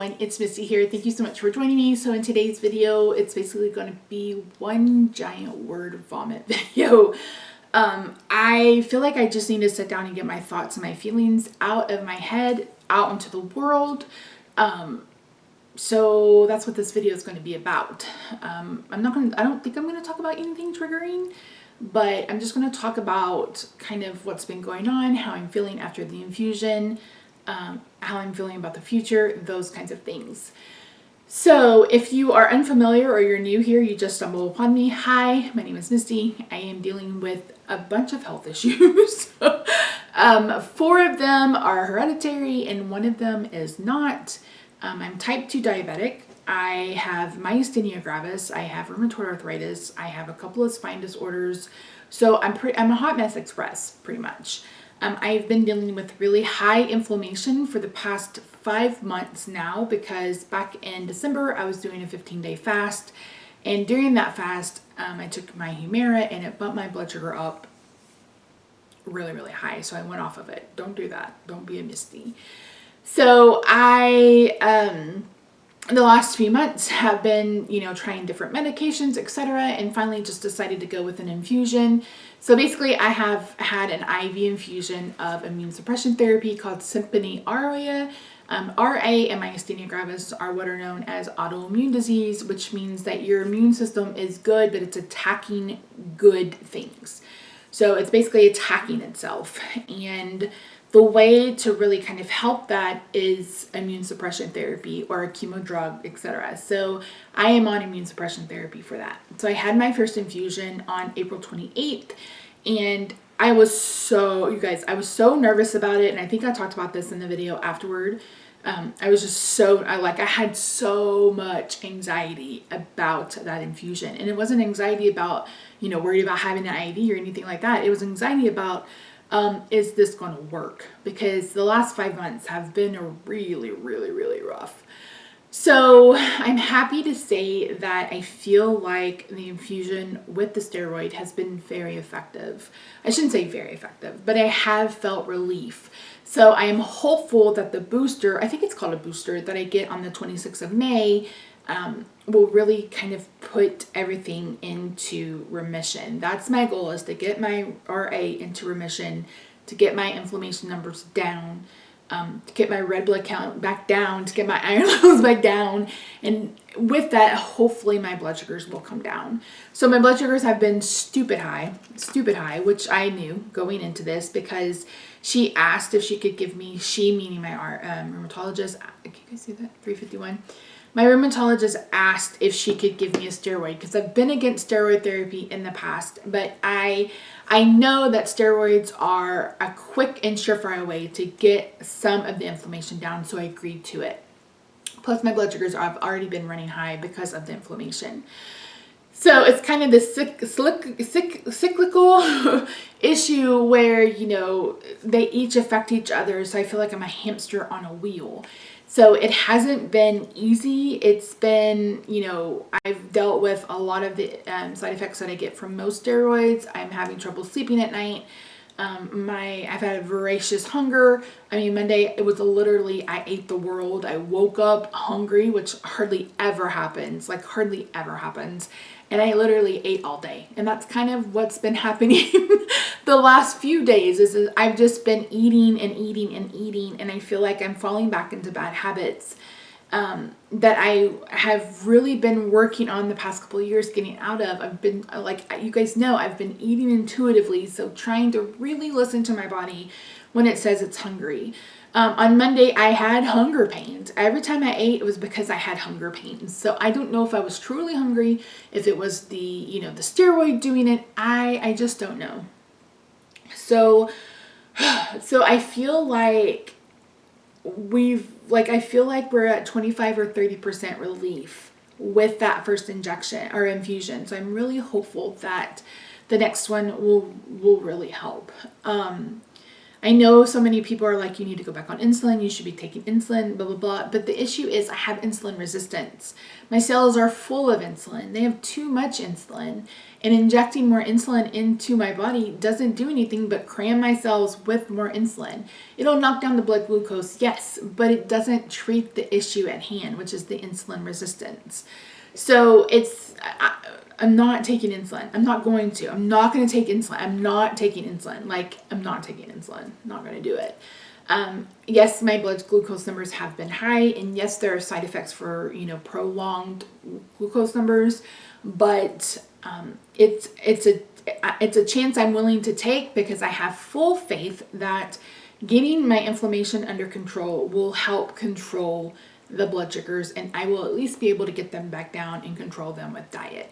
It's Misty here. Thank you so much for joining me. So in today's video, it's basically going to be one giant word vomit video. I feel like I just need to sit down and get my thoughts and my feelings out of my head, out into the world. So that's what this video is going to be about. I don't think I'm going to talk about anything triggering, but I'm just going to talk about kind of what's been going on, how I'm feeling after the infusion, how I'm feeling about the future, those kinds of things. So if you are unfamiliar or you're new here, you just stumbled upon me. Hi, my name is Misty. I am dealing with a bunch of health issues. 4 of them are hereditary and 1 of them is not. I'm type 2 diabetic. I have myasthenia gravis. I have rheumatoid arthritis. I have a couple of spine disorders. So I'm a hot mess express, pretty much. I've been dealing with really high inflammation for the past 5 months now because back in December, I was doing a 15-day fast. And during that fast, I took my Humira and it bumped my blood sugar up really, really high. So I went off of it. Don't do that. Don't be a Misty. So the last few months have been, trying different medications, etc. And finally just decided to go with an infusion. So basically I have had an IV infusion of immune suppression therapy called Symphony RA. RA and myasthenia gravis are what are known as autoimmune disease, which means that your immune system is good, but it's attacking good things. So it's basically attacking itself. And the way to really kind of help that is immune suppression therapy or a chemo drug, etc. So I am on immune suppression therapy for that. So I had my first infusion on April 28th and I was so nervous about it. And I think I talked about this in the video afterward. I had so much anxiety about that infusion, and it wasn't anxiety about, worried about having an IV or anything like that. It was anxiety about, is this going to work? Because the last 5 months have been really, really, really rough. So I'm happy to say that I feel like the infusion with the steroid has been very effective. I shouldn't say very effective, but I have felt relief. So I am hopeful that the booster, I think it's called a booster, that I get on the 26th of May, will really kind of put everything into remission. That's my goal, is to get my RA into remission, to get my inflammation numbers down, to get my red blood count back down, to get my iron levels back down. And with that, hopefully my blood sugars will come down. So my blood sugars have been stupid high, which I knew going into this because she asked if she could give me, she meaning my rheumatologist, can you guys see that? 351. My rheumatologist asked if she could give me a steroid because I've been against steroid therapy in the past, but I know that steroids are a quick and surefire way to get some of the inflammation down, so I agreed to it. Plus my blood sugars have already been running high because of the inflammation. So it's kind of this cyclical issue where, they each affect each other. So I feel like I'm a hamster on a wheel. So it hasn't been easy. It's been, I've dealt with a lot of the side effects that I get from most steroids. I'm having trouble sleeping at night. I've had a voracious hunger. Monday, it was literally, I ate the world. I woke up hungry, which hardly ever happens, And I literally ate all day. And that's kind of what's been happening the last few days is I've just been eating and eating and eating. And I feel like I'm falling back into bad habits that I have really been working on the past couple of years getting out of. I've been, like you guys know, I've been eating intuitively. So trying to really listen to my body when it says it's hungry. On Monday, I had hunger pains. Every time I ate, it was because I had hunger pains. So I don't know if I was truly hungry, if it was the steroid doing it. I just don't know. So I feel like I feel like we're at 25 or 30% relief with that first injection or infusion. So I'm really hopeful that the next one will really help. I know so many people are like, you need to go back on insulin, you should be taking insulin, blah, blah, blah. But the issue is I have insulin resistance. My cells are full of insulin. They have too much insulin. And injecting more insulin into my body doesn't do anything but cram my cells with more insulin. It'll knock down the blood glucose, yes, but it doesn't treat the issue at hand, which is the insulin resistance. So I'm not taking insulin. I'm not going to. I'm not going to take insulin. I'm not taking insulin. Like, I'm not taking insulin. I'm not going to do it. Yes, my blood glucose numbers have been high, and yes, there are side effects for, prolonged glucose numbers, but it's a chance I'm willing to take because I have full faith that getting my inflammation under control will help control the blood sugars, and I will at least be able to get them back down and control them with diet.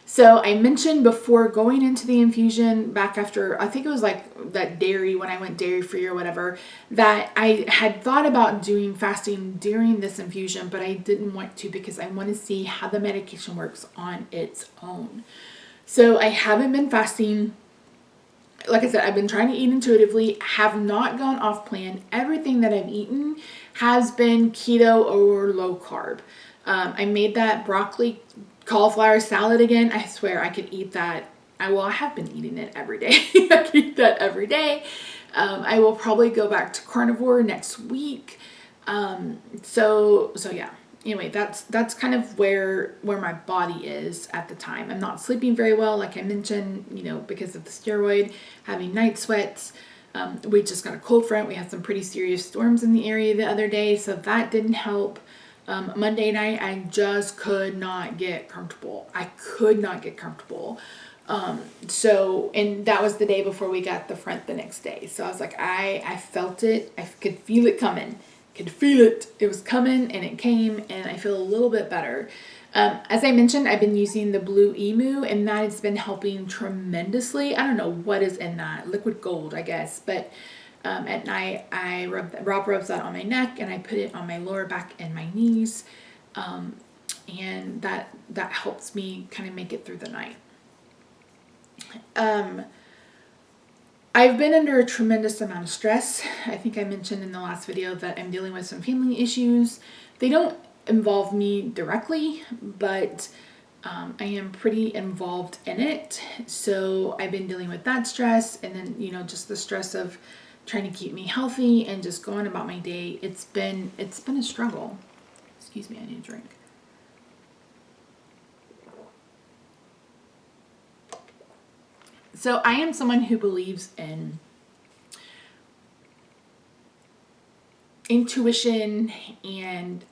So I mentioned before going into the infusion, back after, I think it was like that dairy, when I went dairy free or whatever, that I had thought about doing fasting during this infusion, but I didn't want to because I want to see how the medication works on its own. So I haven't been fasting. Like I said, I've been trying to eat intuitively, have not gone off plan. Everything that I've eaten has been keto or low carb. I made that broccoli cauliflower salad again. I swear I could eat that. I have been eating it every day. I can eat that every day. I will probably go back to carnivore next week. So yeah. Anyway, that's kind of where my body is at the time. I'm not sleeping very well, like I mentioned, because of the steroid, having night sweats. We just got a cold front. We had some pretty serious storms in the area the other day, so that didn't help. Monday night, I just could not get comfortable. I could not get comfortable. And that was the day before we got the front the next day. So I was like, I felt it. I could feel it coming. Could feel it. It was coming and it came, and I feel a little bit better. As I mentioned, I've been using the Blue Emu, and that has been helping tremendously. I don't know what is in that. Liquid gold, I guess. But at night, Rob rubs that on my neck, and I put it on my lower back and my knees. And that helps me kind of make it through the night. I've been under a tremendous amount of stress. I think I mentioned in the last video that I'm dealing with some family issues. They don't involve me directly, but I am pretty involved in it. So I've been dealing with that stress, and then, just the stress of trying to keep me healthy and just going about my day. It's been a struggle. Excuse me, I need a drink. So I am someone who believes in intuition and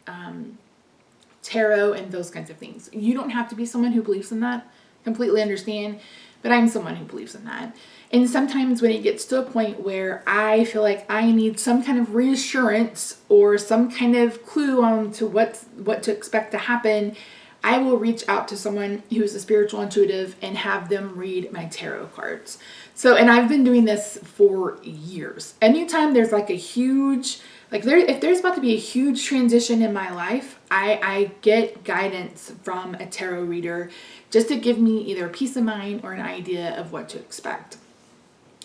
tarot and those kinds of things. You don't have to be someone who believes in that. Completely understand. But I'm someone who believes in that. And sometimes when it gets to a point where I feel like I need some kind of reassurance or some kind of clue on to what to expect to happen, I will reach out to someone who is a spiritual intuitive and have them read my tarot cards. So, and I've been doing this for years. Anytime there's like a huge, if there's about to be a huge transition in my life, I get guidance from a tarot reader just to give me either peace of mind or an idea of what to expect.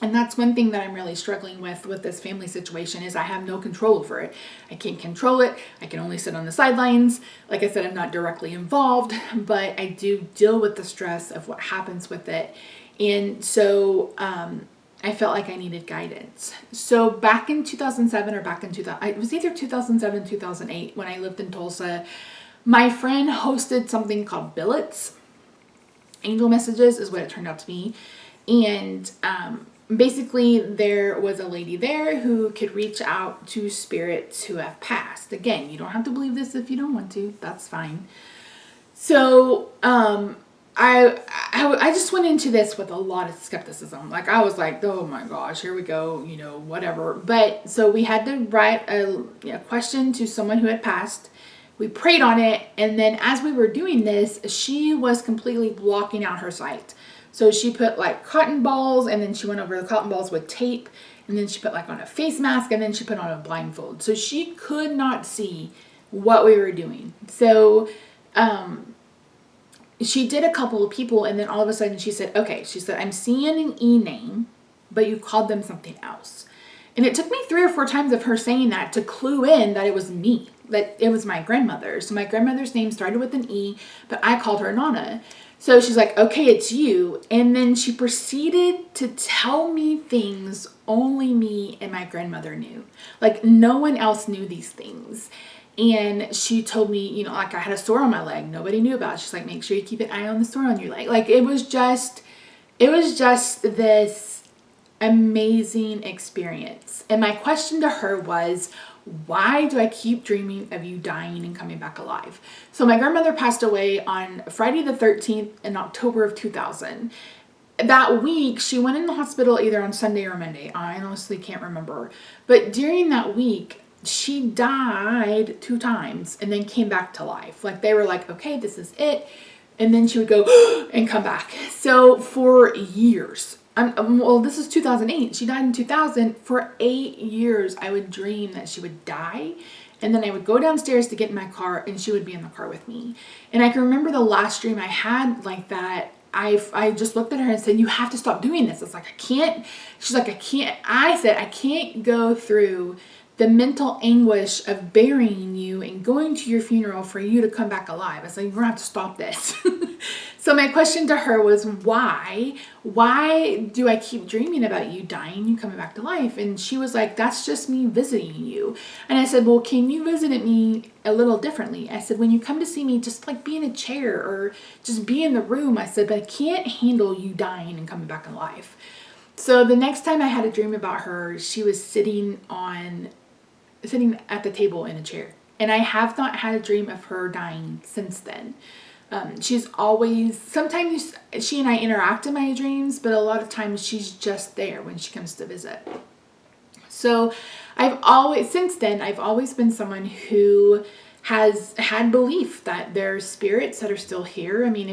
And that's one thing that I'm really struggling with this family situation is I have no control over it. I can't control it. I can only sit on the sidelines. Like I said, I'm not directly involved, but I do deal with the stress of what happens with it. And so I felt like I needed guidance. So back in 2007 or it was either 2007, 2008 when I lived in Tulsa, my friend hosted something called Billets. Angel Messages is what it turned out to be. And basically, there was a lady there who could reach out to spirits who have passed. Again, you don't have to believe this if you don't want to. That's fine. So, I just went into this with a lot of skepticism. Like, I was like, oh my gosh, here we go, whatever. But, so we had to write a question to someone who had passed. We prayed on it, and then as we were doing this, she was completely blocking out her sight. So she put like cotton balls, and then she went over the cotton balls with tape, and then she put like on a face mask, and then she put on a blindfold. So she could not see what we were doing. So she did a couple of people, and then all of a sudden she said, okay, she said, I'm seeing an E name, but you called them something else. And it took me 3 or 4 times of her saying that to clue in that it was me, that it was my grandmother. So my grandmother's name started with an E, but I called her Nana. So she's like, okay, it's you. And then she proceeded to tell me things only me and my grandmother knew. Like, no one else knew these things. And she told me, you know, like I had a sore on my leg. Nobody knew about it. She's like, make sure you keep an eye on the sore on your leg. Like, it was just this amazing experience. And my question to her was, why do I keep dreaming of you dying and coming back alive? So my grandmother passed away on Friday the 13th in October of 2000. That week, she went in the hospital either on Sunday or Monday. I honestly can't remember. But during that week, she died 2 times and then came back to life. Like, they were like, okay, this is it. And then she would go and come back. So for years, well, this is 2008. She died in 2000. For 8 years, I would dream that she would die. And then I would go downstairs to get in my car and she would be in the car with me. And I can remember the last dream I had like that. I just looked at her and said, you have to stop doing this. It's like, I can't. She's like, I can't. I said, I can't go through the mental anguish of burying you and going to your funeral for you to come back alive. I said, you're gonna have to stop this. So my question to her was, why do I keep dreaming about you dying, you coming back to life? And she was like, that's just me visiting you. And I said, well, can you visit me a little differently? I said, when you come to see me, just like be in a chair or just be in the room. I said, but I can't handle you dying and coming back alive. So the next time I had a dream about her, she was sitting at the table in a chair. And I have not had a dream of her dying since then. She's always, sometimes she and I interact in my dreams, but a lot of times she's just there when she comes to visit. So since then, I've always been someone who has had belief that there's spirits that are still here. I mean,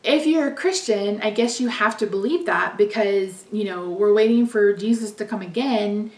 if you're a Christian, I guess you have to believe that because, you know, we're waiting for Jesus to come again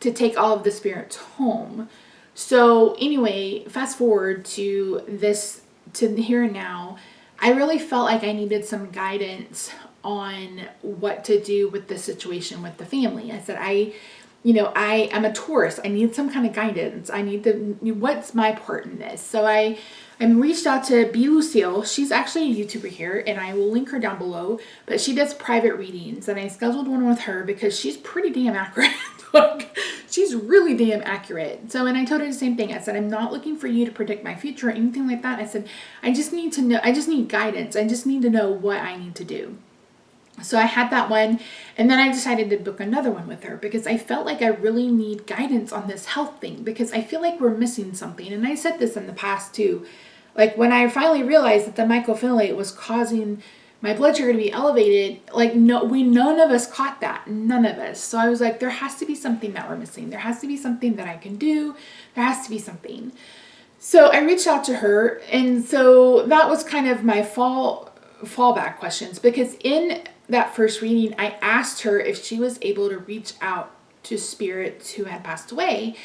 to take all of the spirits home. So anyway, fast forward to the here and now, I really felt like I needed some guidance on what to do with the situation with the family. I said, I'm a Taurus. I need some kind of guidance. What's my part in this? So I reached out to B. Lucille. She's actually a YouTuber here, and I will link her down below. But she does private readings, and I scheduled one with her because she's pretty damn accurate. Like, she's really damn accurate. So, and I told her the same thing. I said, I'm not looking for you to predict my future or anything like that. I said, I just need to know. I just need guidance. I just need to know what I need to do. So I had that one, and then I decided to book another one with her because I felt like I really need guidance on this health thing because I feel like we're missing something. And I said this in the past too. Like, when I finally realized that the mycophenolate was causing my blood sugar to be elevated, like, none of us caught that. None of us. So I was like, there has to be something that we're missing. There has to be something that I can do. There has to be something. So I reached out to her, and so that was kind of my fallback questions, because in that first reading, I asked her if she was able to reach out to spirits who had passed away.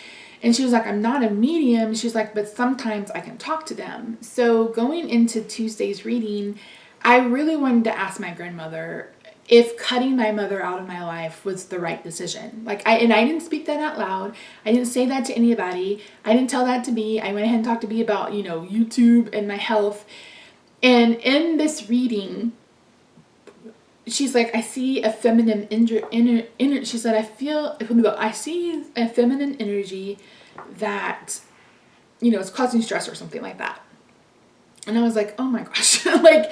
And she was like, I'm not a medium. She's like, but sometimes I can talk to them. So going into Tuesday's reading, I really wanted to ask my grandmother if cutting my mother out of my life was the right decision. I didn't speak that out loud. I didn't say that to anybody. I didn't tell that to B. I went ahead and talked to B about, YouTube and my health. And in this reading, she's like, I see a feminine energy. She said, I see a feminine energy that, is causing stress or something like that. And I was like, oh my gosh. Like,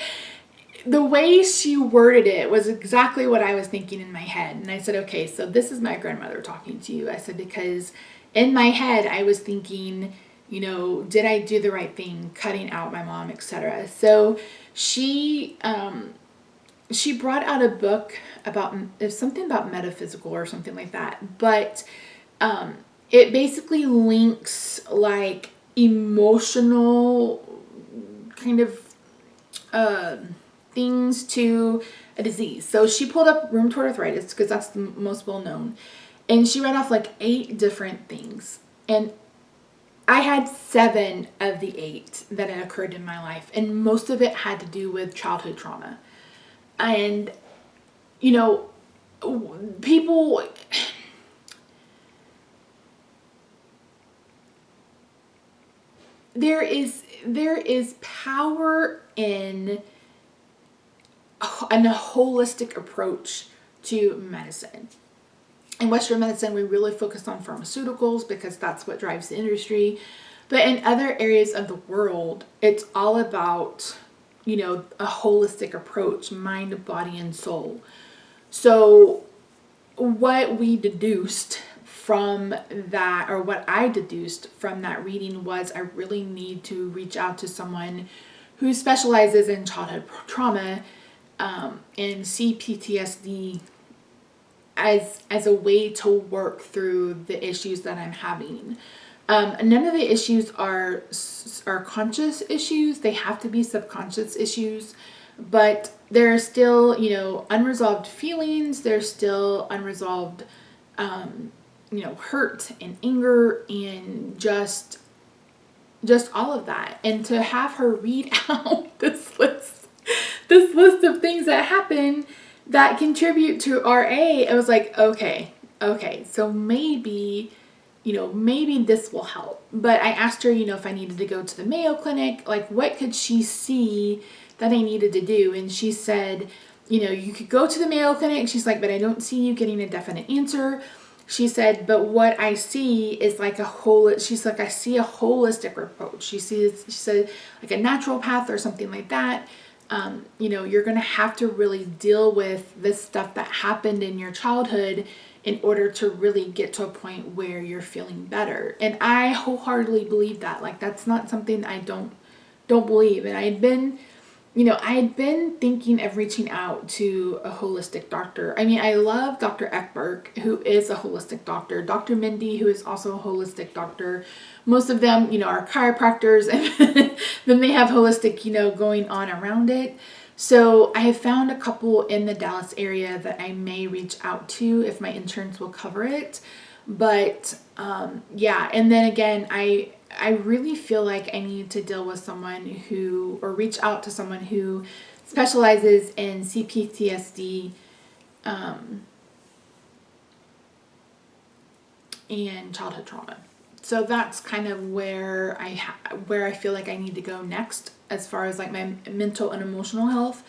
the way she worded it was exactly what I was thinking in my head. And I said, okay, so this is my grandmother talking to you. I said, because in my head, I was thinking, did I do the right thing, cutting out my mom, etc. So she brought out a book about something about metaphysical or something like that. But it basically links like emotional kind of things to a disease. So she pulled up rheumatoid arthritis because that's the most well known. And she read off like 8 different things. And I had 7 of the 8 that had occurred in my life. And most of it had to do with childhood trauma. And, people, there is power in a holistic approach to medicine. In Western medicine, we really focus on pharmaceuticals because that's what drives the industry. But in other areas of the world, it's all about, a holistic approach, mind, body, and soul. So what we deduced from that, or what I deduced from that reading, was I really need to reach out to someone who specializes in childhood trauma, and CPTSD as a way to work through the issues that I'm having. None of the issues are conscious issues. They have to be subconscious issues, but there are still, unresolved feelings. There's still unresolved, hurt and anger and just all of that. And to have her read out this list of things that happen that contribute to RA, it was like, okay, so maybe this will help. But I asked her, if I needed to go to the Mayo Clinic, like what could she see that I needed to do? And she said, you could go to the Mayo Clinic. She's like, but I don't see you getting a definite answer. She said, but what I see is like she's like, I see a holistic approach. She said like a naturopath or something like that. You're going to have to really deal with this stuff that happened in your childhood in order to really get to a point where you're feeling better. And I wholeheartedly believe that. Like, that's not something I don't believe. And I had been thinking of reaching out to a holistic doctor. I mean, I love Dr. Ekberg, who is a holistic doctor, Dr. Mindy, who is also a holistic doctor. Most of them, are chiropractors, and then they have holistic, going on around it. So I have found a couple in the Dallas area that I may reach out to if my insurance will cover it. But yeah, and then again, I really feel like I need to deal with someone or reach out to someone who specializes in CPTSD and childhood trauma. So that's kind of where I feel like I need to go next, as far as like my mental and emotional health.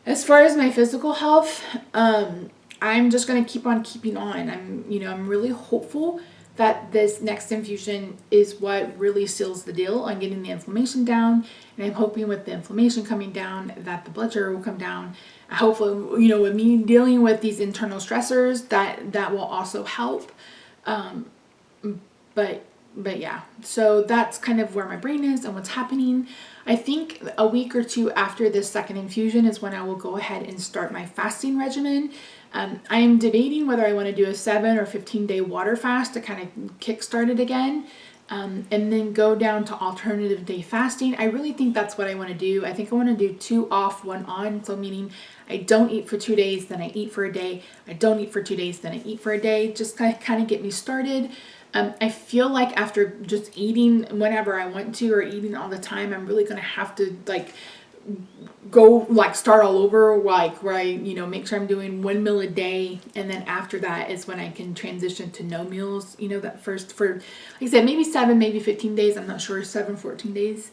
As far as my physical health, I'm just going to keep on keeping on. I'm really hopeful that this next infusion is what really seals the deal on getting the inflammation down. And I'm hoping with the inflammation coming down that the blood sugar will come down. Hopefully, with me dealing with these internal stressors, that will also help. But yeah, so that's kind of where my brain is and what's happening. I think a week or two after this second infusion is when I will go ahead and start my fasting regimen. I am debating whether I want to do a 7 or 15-day water fast to kind of kickstart it again, and then go down to alternative day fasting. I really think that's what I want to do. I think I want to do 2 off, 1 on. So meaning I don't eat for 2 days, then I eat for a day. I don't eat for 2 days, then I eat for a day. Just kind of get me started. I feel like after just eating whenever I want to or eating all the time, I'm really going to have to go start all over, where I, make sure I'm doing 1 meal a day. And then after that is when I can transition to no meals, that first for, like I said, maybe 7, maybe 15 days. I'm not sure, 7, 14 days.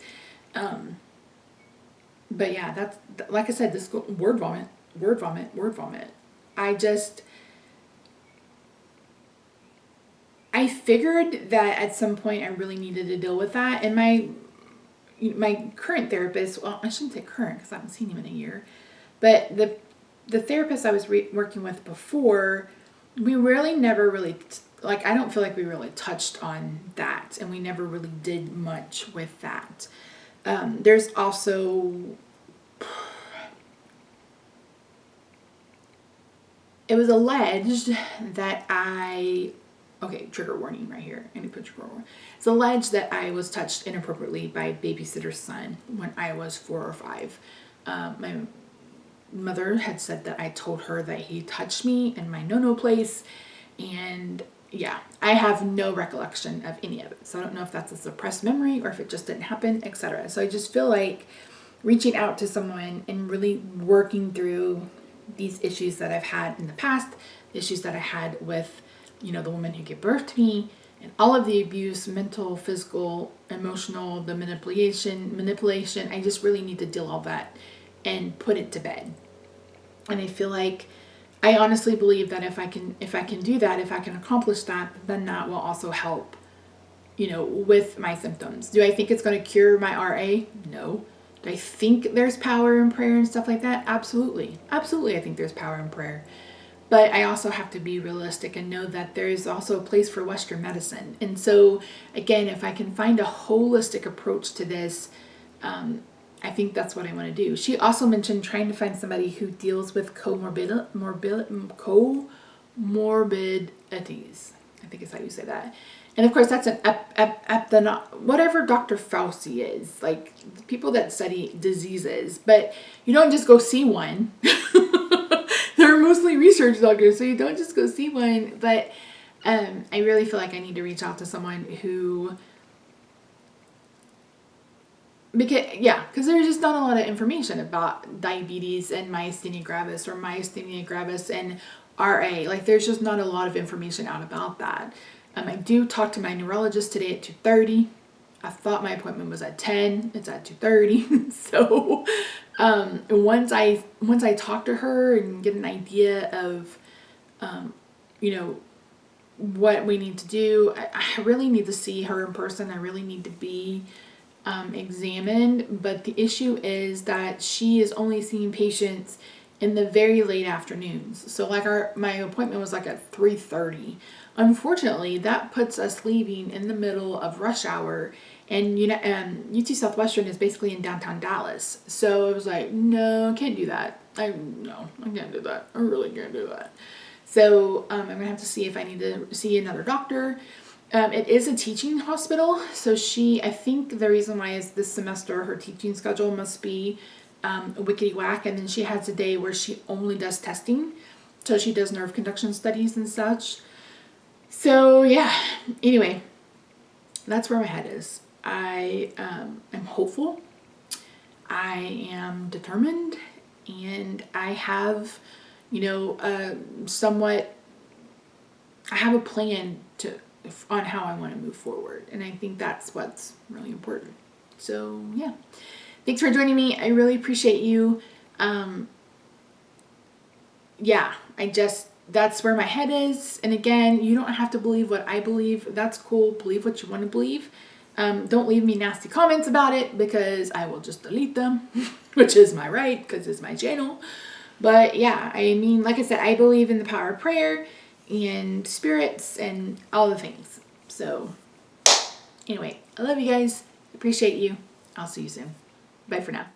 But yeah, that's, like I said, this word vomit. I figured that at some point I really needed to deal with that. And my current therapist, well, I shouldn't say current because I haven't seen him in a year, but the therapist I was working with before, we really never really, I don't feel like we really touched on that, and we never really did much with that. There's also, it was alleged that okay, trigger warning right here. I need to put trigger warning. It's alleged that I was touched inappropriately by a babysitter's son when I was 4 or 5. My mother had said that I told her that he touched me in my no-no place. And yeah, I have no recollection of any of it. So I don't know if that's a suppressed memory or if it just didn't happen, etc. So I just feel like reaching out to someone and really working through these issues that I've had in the past, the issues that I had with, the woman who gave birth to me, and all of the abuse, mental, physical, emotional, the manipulation. I just really need to deal all that and put it to bed. And I feel like I honestly believe that if I can do that, if I can accomplish that, then that will also help, with my symptoms. Do I think it's going to cure my RA? No. Do I think there's power in prayer and stuff like that? Absolutely. Absolutely, I think there's power in prayer. But I also have to be realistic and know that there is also a place for Western medicine. And so, again, if I can find a holistic approach to this, I think that's what I want to do. She also mentioned trying to find somebody who deals with comorbidities. I think is how you say that. And of course, that's an whatever Dr. Fauci is, like people that study diseases. But you don't just go see one. They're mostly research doctors, so you don't just go see one. But I really feel like I need to reach out to someone who, because there's just not a lot of information about diabetes and myasthenia gravis and RA. Like there's just not a lot of information out about that. I do talk to my neurologist today at 2:30. I thought my appointment was at 10. It's at 2:30. So once I talk to her and get an idea of, what we need to do, I really need to see her in person. I really need to be examined. But the issue is that she is only seeing patients in the very late afternoons. So like my appointment was like at 3:30. Unfortunately, that puts us leaving in the middle of rush hour, and UT Southwestern is basically in downtown Dallas. So I was like, no, I can't do that. I can't do that. I really can't do that. So I'm gonna have to see if I need to see another doctor. It is a teaching hospital, so I think the reason why is this semester her teaching schedule must be wickety whack, and then she has a day where she only does testing, so she does nerve conduction studies and such. So yeah, anyway, that's where my head is. I am hopeful, I am determined, and I have, I have a plan on how I want to move forward, and I think that's what's really important. So yeah, thanks for joining me. I really appreciate you. That's where my head is. And again, you don't have to believe what I believe. That's cool. Believe what you want to believe. Don't leave me nasty comments about it, because I will just delete them, which is my right, because it's my channel. But yeah, I mean, like I said, I believe in the power of prayer and spirits and all the things. So anyway, I love you guys. Appreciate you. I'll see you soon. Bye for now.